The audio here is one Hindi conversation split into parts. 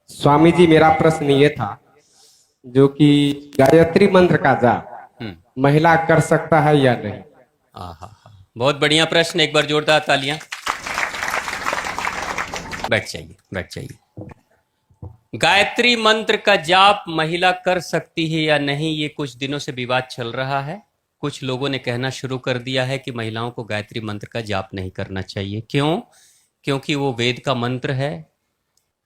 स्वामी जी, मेरा प्रश्न ये था जो कि गायत्री मंत्र का जाप महिला कर सकता है या नहीं। बहुत बढ़िया प्रश्न, एक बार जोरदार तालियां। बैठ जाइए, बैठ जाइए। गायत्री मंत्र का जाप महिला कर सकती है या नहीं, ये कुछ दिनों से विवाद चल रहा है। कुछ लोगों ने कहना शुरू कर दिया है कि महिलाओं को गायत्री मंत्र का जाप नहीं करना चाहिए। क्यों? क्योंकि वो वेद का मंत्र है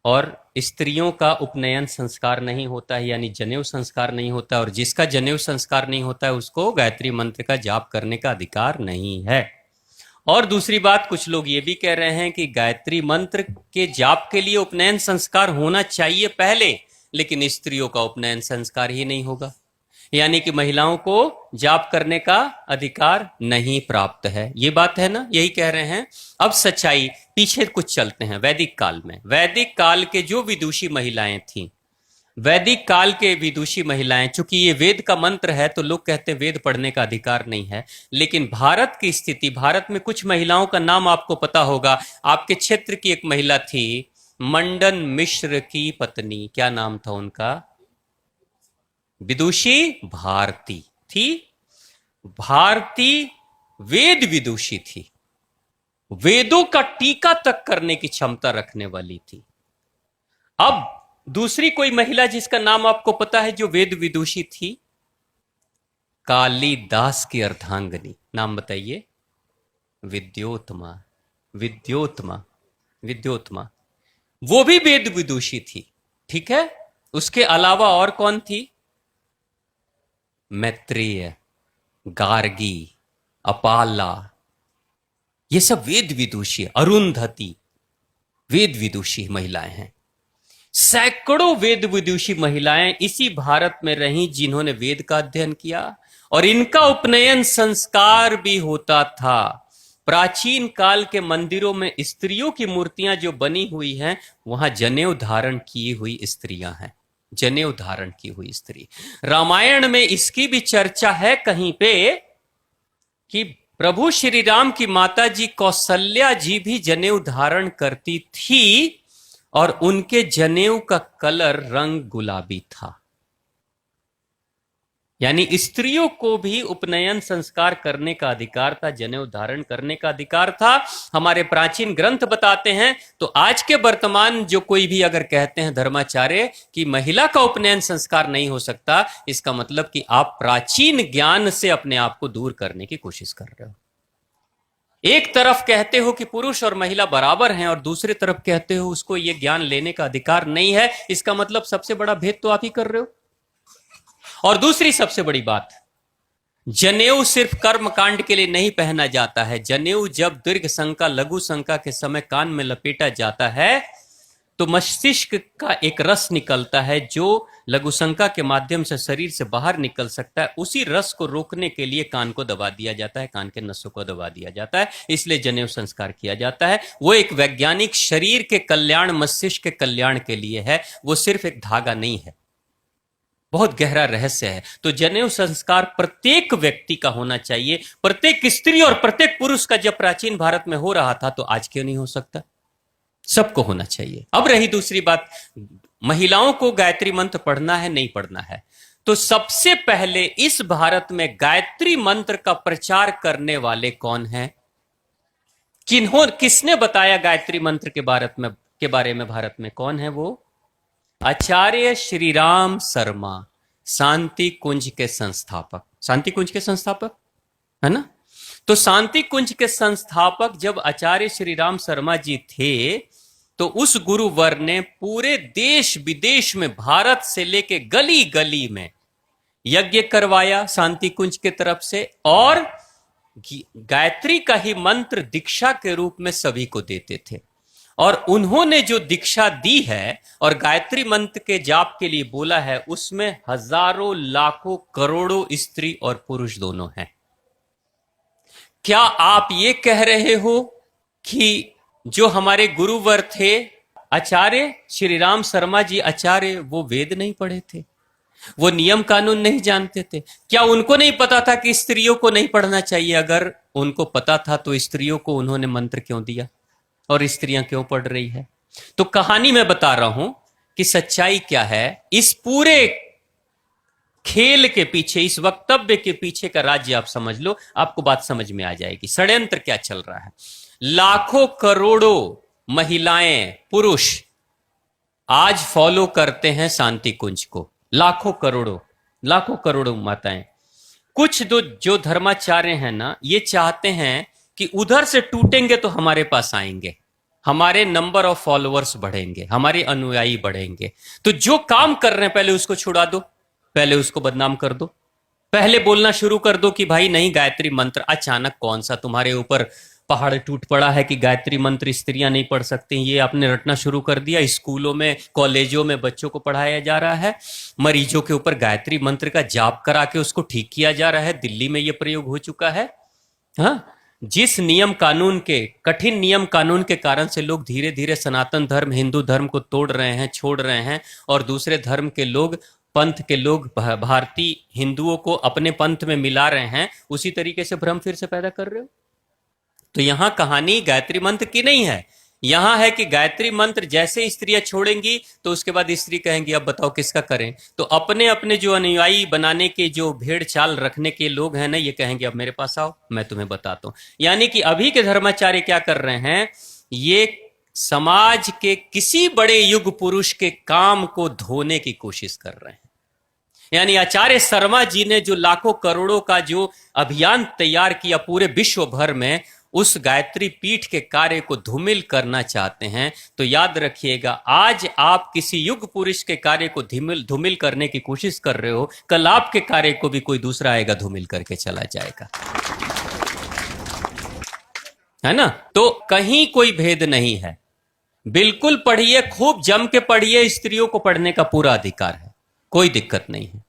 और स्त्रियों का उपनयन संस्कार नहीं होता है, यानी जनेऊ संस्कार नहीं होता है, और जिसका जनेऊ संस्कार नहीं होता है उसको गायत्री मंत्र का जाप करने का अधिकार नहीं है। और दूसरी बात, कुछ लोग ये भी कह रहे हैं कि गायत्री मंत्र के जाप के लिए उपनयन संस्कार होना चाहिए पहले, लेकिन स्त्रियों का उपनयन संस्कार ही नहीं होगा, यानी कि महिलाओं को जाप करने का अधिकार नहीं प्राप्त है। ये बात है ना, यही कह रहे हैं। अब सच्चाई, पीछे कुछ चलते हैं। वैदिक काल में, वैदिक काल के जो विदुषी महिलाएं थीं, वैदिक काल के विदुषी महिलाएं, चूंकि ये वेद का मंत्र है तो लोग कहते हैं वेद पढ़ने का अधिकार नहीं है, लेकिन भारत की स्थिति, भारत में कुछ महिलाओं का नाम आपको पता होगा। आपके क्षेत्र की एक महिला थी, मंडन मिश्र की पत्नी, क्या नाम था उनका? विदुषी भारती थी। भारती वेद विदुषी थी, वेदों का टीका तक करने की क्षमता रखने वाली थी। अब दूसरी कोई महिला जिसका नाम आपको पता है जो वेद विदुषी थी, कालिदास की अर्धांगिनी, नाम बताइए? विद्योत्मा। विद्योत्मा, विद्योत्मा, वो भी वेद विदुषी थी। ठीक है, उसके अलावा और कौन थी? मैत्रेय, गार्गी, अपाला, ये सब वेद विदुषी। अरुंधति वेद विदुषी महिलाएं हैं। सैकड़ों वेद विदुषी महिलाएं इसी भारत में रहीं जिन्होंने वेद का अध्ययन किया, और इनका उपनयन संस्कार भी होता था। प्राचीन काल के मंदिरों में स्त्रियों की मूर्तियां जो बनी हुई हैं, वहां जनेऊ धारण की हुई स्त्रियां हैं, जनेऊ धारण की हुई स्त्री। रामायण में इसकी भी चर्चा है कहीं पे कि प्रभु श्री राम की माता जी कौशल्या जी भी जनेऊ धारण करती थी, और उनके जनेऊ का कलर रंग गुलाबी था। यानी स्त्रियों को भी उपनयन संस्कार करने का अधिकार था, जनेऊ धारण करने का अधिकार था। हमारे प्राचीन ग्रंथ बताते हैं। तो आज के वर्तमान जो कोई भी अगर कहते हैं धर्माचार्य कि महिला का उपनयन संस्कार नहीं हो सकता, इसका मतलब कि आप प्राचीन ज्ञान से अपने आप को दूर करने की कोशिश कर रहे हो। एक तरफ कहते हो कि पुरुष और महिला बराबर हैं, और दूसरी तरफ कहते हो उसको यह ज्ञान लेने का अधिकार नहीं है। इसका मतलब सबसे बड़ा भेद तो आप ही कर रहे हो। और दूसरी सबसे बड़ी बात, जनेऊ सिर्फ कर्म कांड के लिए नहीं पहना जाता है। जनेऊ जब दीर्घ शंका, लघु शंका के समय कान में लपेटा जाता है तो मस्तिष्क का एक रस निकलता है जो लघु शंका के माध्यम से शरीर से बाहर निकल सकता है। उसी रस को रोकने के लिए कान को दबा दिया जाता है, कान के नसों को दबा दिया जाता है, इसलिए जनेऊ संस्कार किया जाता है। वो एक वैज्ञानिक शरीर के कल्याण, मस्तिष्क के कल्याण के लिए है, वो सिर्फ एक धागा नहीं है, बहुत गहरा रहस्य है। तो जनेऊ संस्कार प्रत्येक व्यक्ति का होना चाहिए, प्रत्येक स्त्री और प्रत्येक पुरुष का। जब प्राचीन भारत में हो रहा था तो आज क्यों नहीं हो सकता? सबको होना चाहिए। अब रही दूसरी बात, महिलाओं को गायत्री मंत्र पढ़ना है नहीं पढ़ना है, तो सबसे पहले इस भारत में गायत्री मंत्र का प्रचार करने वाले कौन हैं? किसने बताया गायत्री मंत्र के बारे में भारत में कौन है? वो आचार्य श्री राम शर्मा, शांति कुंज के संस्थापक। शांति कुंज के संस्थापक है ना? तो शांति कुंज के संस्थापक जब आचार्य श्री राम शर्मा जी थे, तो उस गुरुवर ने पूरे देश विदेश में, भारत से लेके गली गली में यज्ञ करवाया शांति कुंज के तरफ से, और गायत्री का ही मंत्र दीक्षा के रूप में सभी को देते थे। और उन्होंने जो दीक्षा दी है और गायत्री मंत्र के जाप के लिए बोला है, उसमें हजारों, लाखों, करोड़ों स्त्री और पुरुष दोनों हैं। क्या आप ये कह रहे हो कि जो हमारे गुरुवर थे आचार्य श्री राम शर्मा जी आचार्य, वो वेद नहीं पढ़े थे, वो नियम कानून नहीं जानते थे? क्या उनको नहीं पता था कि स्त्रियों को नहीं पढ़ना चाहिए? अगर उनको पता था तो स्त्रियों को उन्होंने मंत्र क्यों दिया और स्त्रियां क्यों पढ़ रही है? तो कहानी मैं बता रहा हूं कि सच्चाई क्या है, इस पूरे खेल के पीछे, इस वक्तव्य के पीछे का राज्य आप समझ लो, आपको बात समझ में आ जाएगी। षड्यंत्र क्या चल रहा है। लाखों करोड़ों महिलाएं, पुरुष आज फॉलो करते हैं शांति कुंज को, लाखों करोड़ों माताएं। कुछ जो धर्माचार्य हैं ना, ये चाहते हैं कि उधर से टूटेंगे तो हमारे पास आएंगे, हमारे नंबर ऑफ फॉलोअर्स बढ़ेंगे, हमारे अनुयायी बढ़ेंगे। तो जो काम कर रहे हैं पहले उसको छुड़ा दो, पहले उसको बदनाम कर दो, पहले बोलना शुरू कर दो कि भाई नहीं, गायत्री मंत्र अचानक कौन सा तुम्हारे ऊपर पहाड़ टूट पड़ा है कि गायत्री मंत्र स्त्रियां नहीं पढ़ सकती, ये आपने रटना शुरू कर दिया। स्कूलों में, कॉलेजों में बच्चों को पढ़ाया जा रहा है, मरीजों के ऊपर गायत्री मंत्र का जाप करा के उसको ठीक किया जा रहा है। दिल्ली में ये प्रयोग हो चुका है। हाँ, जिस नियम कानून के, कठिन नियम कानून के कारण से लोग धीरे धीरे सनातन धर्म, हिंदू धर्म को तोड़ रहे हैं, छोड़ रहे हैं, और दूसरे धर्म के लोग, पंथ के लोग भारतीय हिंदुओं को अपने पंथ में मिला रहे हैं, उसी तरीके से भ्रम फिर से पैदा कर रहे हो। तो यहां कहानी गायत्री मंत्र की नहीं है, यहां है कि गायत्री मंत्र जैसे स्त्रियां छोड़ेंगी तो उसके बाद स्त्री कहेंगी अब बताओ किसका करें। तो अपने अपने जो अनुयायी बनाने के, जो भेड़ चाल रखने के लोग हैं ना, ये कहेंगे अब मेरे पास आओ, मैं तुम्हें बताता हूं। यानी कि अभी के धर्माचार्य क्या कर रहे हैं, ये समाज के किसी बड़े युग पुरुष के काम को धोने की कोशिश कर रहे हैं। यानी आचार्य शर्मा जी ने जो लाखों करोड़ों का जो अभियान तैयार किया पूरे विश्व भर में, उस गायत्री पीठ के कार्य को धूमिल करना चाहते हैं। तो याद रखिएगा, आज आप किसी युग पुरुष के कार्य को धूमिल करने की कोशिश कर रहे हो, कल आपके कार्य को भी कोई दूसरा आएगा, धूमिल करके चला जाएगा, है ना। तो कहीं कोई भेद नहीं है, बिल्कुल पढ़िए, खूब जम के पढ़िए, स्त्रियों को पढ़ने का पूरा अधिकार है, कोई दिक्कत नहीं है।